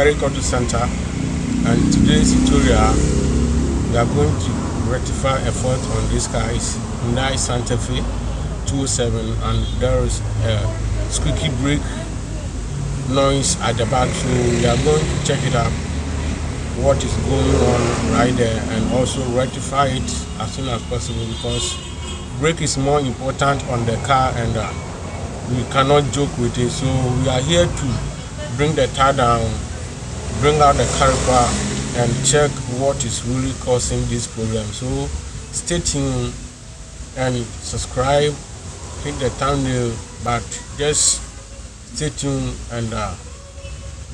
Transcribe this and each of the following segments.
Eric Auto Center, and today's tutorial we are going to rectify a fault on this car. Is Hyundai Santa Fe 207, and there is a squeaky brake noise at the back, so we are going to check it out, what is going on right there, and also rectify it as soon as possible, because brake is more important on the car, and we cannot joke with it. So we are here to bring the tire down, bring out the caliper, and check what is really causing this problem. So stay tuned and subscribe, hit the thumbnail, but just stay tuned and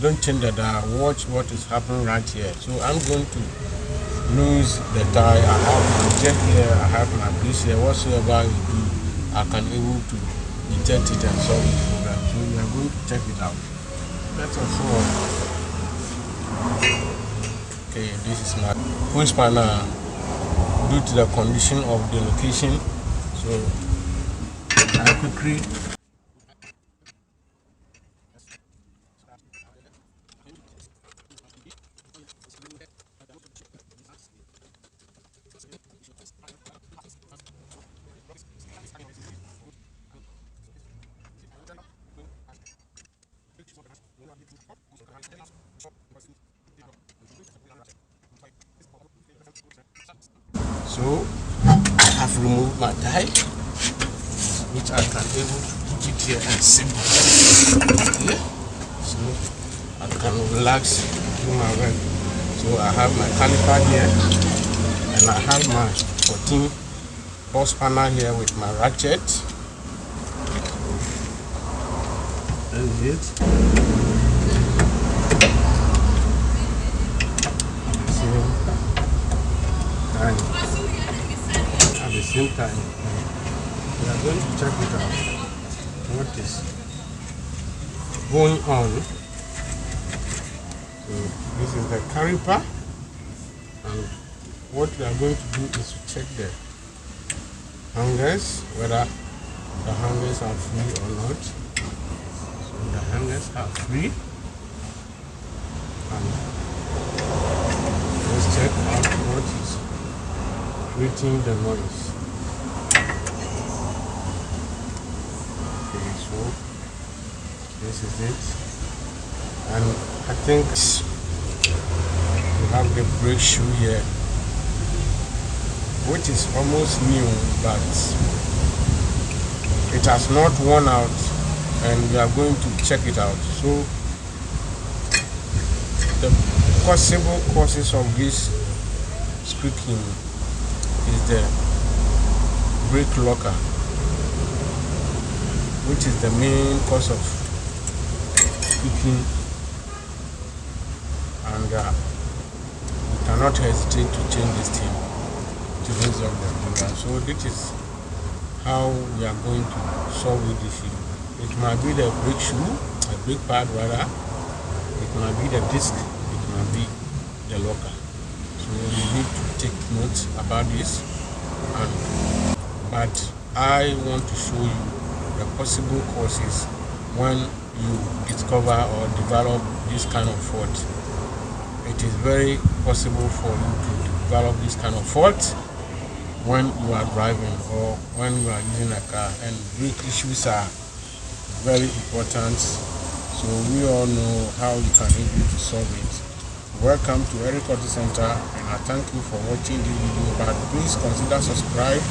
don't change the dial. Watch what is happening right here. So I'm going to lose the tire. I have my jet here, I have my grease here. Whatsoever you do, I can able to detect it and solve the problem. So we are going to check it out. First of all, okay, this is my full spanner due to the condition of the location. So I quickly so I have removed my tie, which I can able to put it here and sit here, so I can relax, do my work. So I have my caliper here, and I have my 14 horse spanner here with my ratchet. That's it. At the same time, we are going to check it out, what is going on. So this is the caliper, and what we are going to do is to check the hangers, whether the hangers are free or not. So the hangers are free, and let's check out what is creating the noise. Okay, so this is it, and I think we have the brake shoe here, which is almost new, but it has not worn out, and we are going to check it out. So the possible causes of this squeaking is the brake locker, which is the main cause of squeaking, and we cannot hesitate to change this thing to resolve the problem. So this is how we are going to solve this issue. It might be the brake shoe, a brake pad rather, it might be the disc, it might be the locker. So you need to take notes about this, but I want to show you the possible causes when you discover or develop this kind of fault. It is very possible for you to develop this kind of fault when you are driving or when you are using a car, and brake issues are very important. So we all know how you can able to solve it. Welcome to Eric Auto Center, and I thank you for watching this video, but please consider subscribe,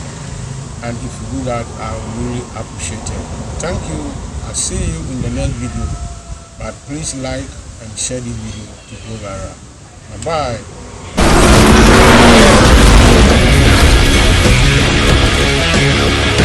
and if you do that, I will really appreciate it. Thank you. I'll see you in the next video, but please like and share this video to go viral. Bye bye.